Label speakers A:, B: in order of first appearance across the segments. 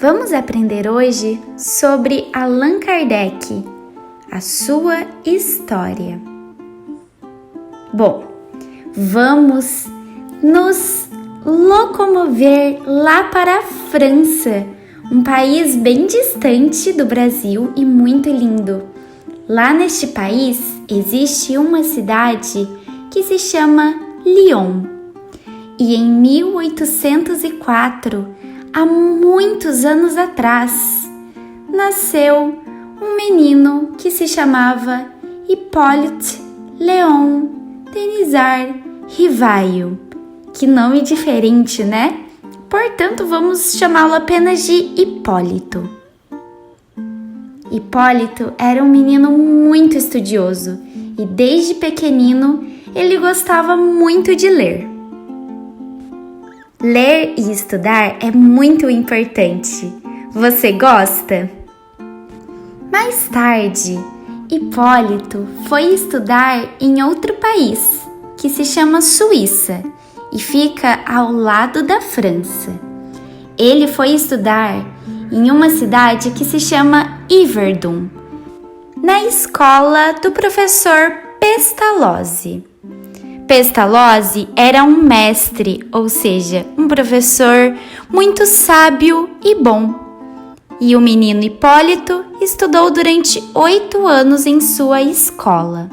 A: Vamos aprender hoje sobre Allan Kardec, a sua história. Bom, vamos nos locomover lá para a França, um país bem distante do Brasil e muito lindo. Lá neste país existe uma cidade que se chama Lyon. E em 1804, há muitos anos atrás, nasceu um menino que se chamava Hippolyte Léon Denisard Rivail. Que nome diferente, né? Portanto, vamos chamá-lo apenas de Hipólito. Hipólito era um menino muito estudioso e desde pequenino ele gostava muito de ler. Ler e estudar é muito importante. Você gosta? Mais tarde, Hipólito foi estudar em outro país, que se chama Suíça, e fica ao lado da França. Ele foi estudar em uma cidade que se chama Yverdon, na escola do professor Pestalozzi. Pestalozzi era um mestre, ou seja, um professor muito sábio e bom. E o menino Hipólito estudou durante 8 anos em sua escola.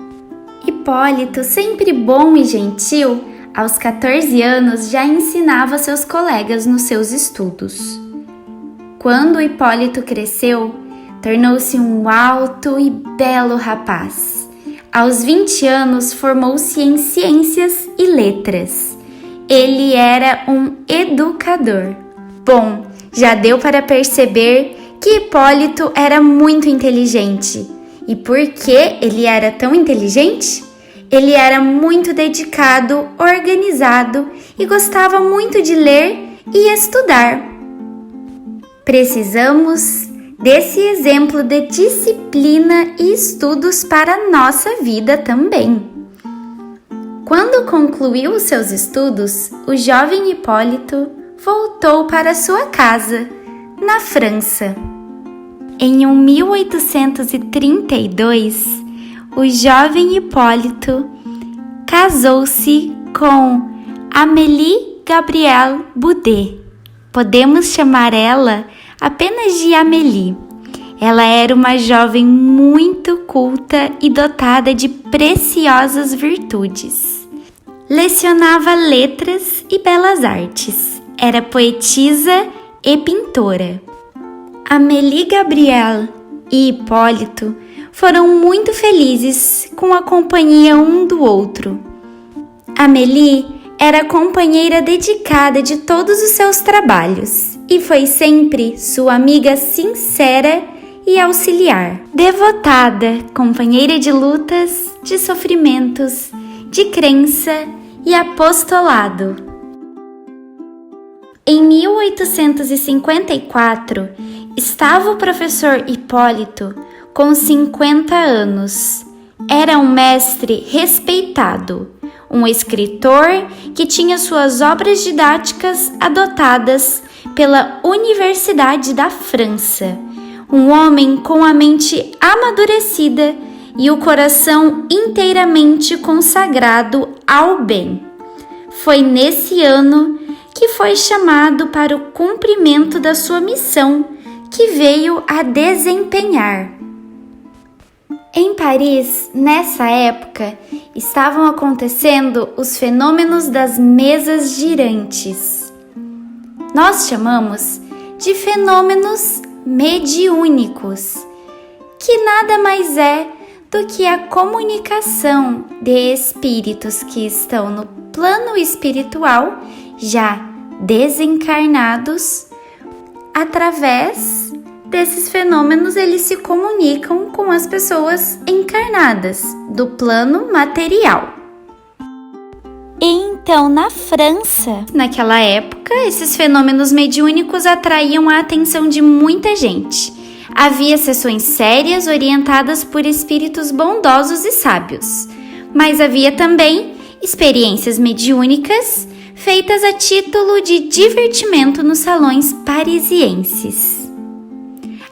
A: Hipólito, sempre bom e gentil, aos 14 anos já ensinava seus colegas nos seus estudos. Quando Hipólito cresceu, tornou-se um alto e belo rapaz. Aos 20 anos, formou-se em Ciências e Letras. Ele era um educador. Bom, já deu para perceber que Hipólito era muito inteligente. E por que ele era tão inteligente? Ele era muito dedicado, organizado e gostava muito de ler e estudar. Precisamos desse exemplo de disciplina e estudos para a nossa vida também. Quando concluiu os seus estudos, o jovem Hipólito voltou para sua casa, na França. Em 1832, o jovem Hipólito casou-se com Amélie Gabrielle Boudet. Podemos chamar ela apenas de Amélie. Ela era uma jovem muito culta e dotada de preciosas virtudes. Lecionava letras e belas artes. Era poetisa e pintora. Amélie Gabrielle e Hipólito foram muito felizes com a companhia um do outro. Amélie era companheira dedicada de todos os seus trabalhos e foi sempre sua amiga sincera e auxiliar. Devotada, companheira de lutas, de sofrimentos, de crença e apostolado. Em 1854, estava o professor Hipólito com 50 anos. Era um mestre respeitado, um escritor que tinha suas obras didáticas adotadas pela Universidade da França, um homem com a mente amadurecida e o coração inteiramente consagrado ao bem. Foi nesse ano que foi chamado para o cumprimento da sua missão, que veio a desempenhar. Em Paris, nessa época, estavam acontecendo os fenômenos das mesas girantes. Nós chamamos de fenômenos mediúnicos, que nada mais é do que a comunicação de espíritos que estão no plano espiritual, já desencarnados. Através desses fenômenos, eles se comunicam com as pessoas encarnadas do plano material. Então, na França, naquela época, esses fenômenos mediúnicos atraíam a atenção de muita gente. Havia sessões sérias orientadas por espíritos bondosos e sábios, mas havia também experiências mediúnicas feitas a título de divertimento nos salões parisienses.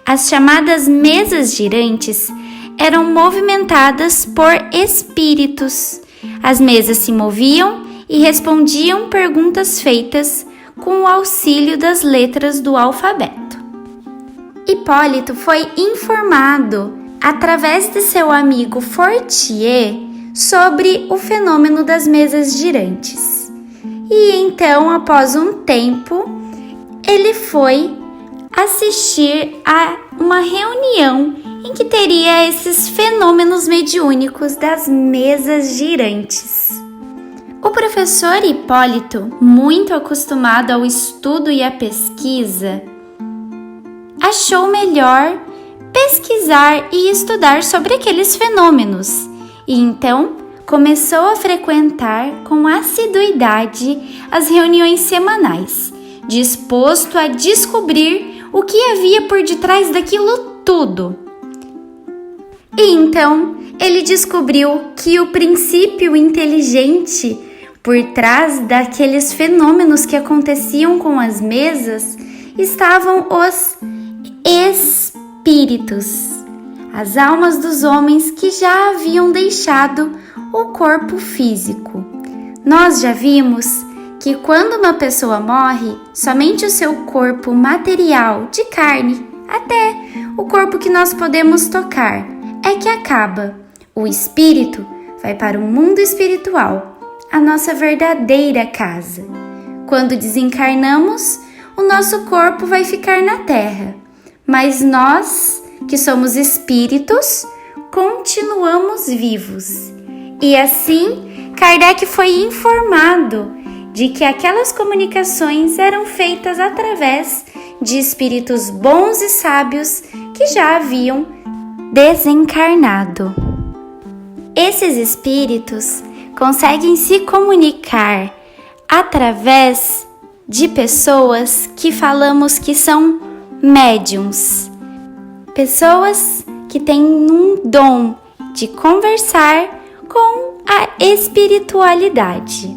A: As chamadas mesas girantes eram movimentadas por espíritos. As mesas se moviam e respondiam perguntas feitas com o auxílio das letras do alfabeto. Hipólito foi informado, através de seu amigo Fortier, sobre o fenômeno das mesas girantes. E então, após um tempo, ele foi assistir a uma reunião em que teria esses fenômenos mediúnicos das mesas girantes. O professor Hipólito, muito acostumado ao estudo e à pesquisa, achou melhor pesquisar e estudar sobre aqueles fenômenos e então começou a frequentar com assiduidade as reuniões semanais, disposto a descobrir o que havia por detrás daquilo tudo. E então ele descobriu que o princípio inteligente por trás daqueles fenômenos que aconteciam com as mesas estavam os espíritos, as almas dos homens que já haviam deixado o corpo físico. Nós já vimos que quando uma pessoa morre, somente o seu corpo material, de carne, até o corpo que nós podemos tocar, é que acaba. O espírito vai para o mundo espiritual, a nossa verdadeira casa. Quando desencarnamos, o nosso corpo vai ficar na terra, mas nós, que somos espíritos, continuamos vivos. E assim, Kardec foi informado de que aquelas comunicações eram feitas através de espíritos bons e sábios que já haviam desencarnado. Esses espíritos conseguem se comunicar através de pessoas que falamos que são médiums, pessoas que têm um dom de conversar com a espiritualidade.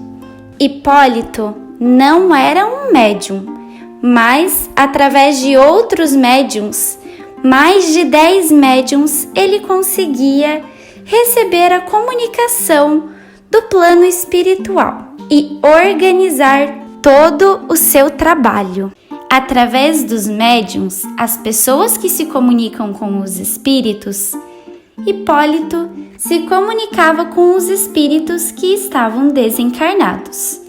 A: Hipólito não era um médium, mas através de outros médiums, mais de 10 médiums, ele conseguia receber a comunicação do plano espiritual e organizar todo o seu trabalho. Através dos médiums, as pessoas que se comunicam com os espíritos, Hipólito se comunicava com os espíritos que estavam desencarnados.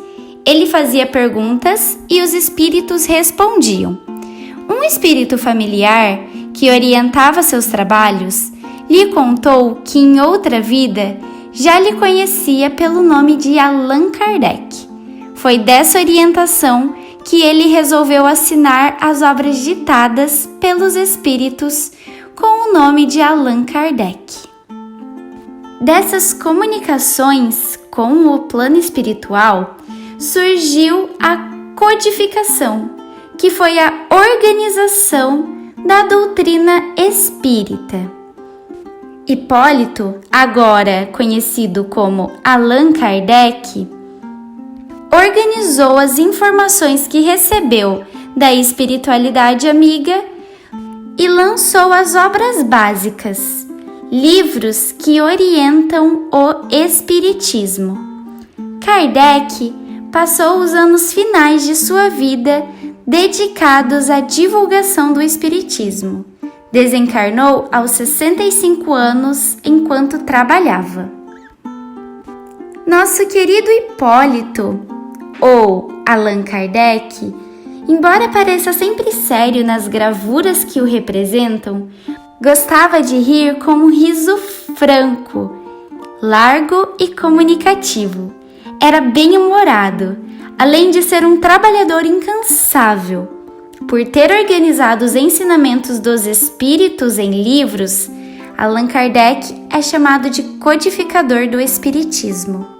A: Ele fazia perguntas e os espíritos respondiam. Um espírito familiar que orientava seus trabalhos lhe contou que em outra vida já lhe conhecia pelo nome de Allan Kardec. Foi dessa orientação que ele resolveu assinar as obras ditadas pelos espíritos com o nome de Allan Kardec. Dessas comunicações com o plano espiritual surgiu a codificação, que foi a organização da doutrina espírita. Hipólito, agora conhecido como Allan Kardec, organizou as informações que recebeu da espiritualidade amiga e lançou as obras básicas, livros que orientam o espiritismo. Kardec passou os anos finais de sua vida dedicados à divulgação do espiritismo. Desencarnou aos 65 anos enquanto trabalhava. Nosso querido Hipólito, ou Allan Kardec, embora pareça sempre sério nas gravuras que o representam, gostava de rir com um riso franco, largo e comunicativo. Era bem-humorado, além de ser um trabalhador incansável. Por ter organizado os ensinamentos dos espíritos em livros, Allan Kardec é chamado de codificador do espiritismo.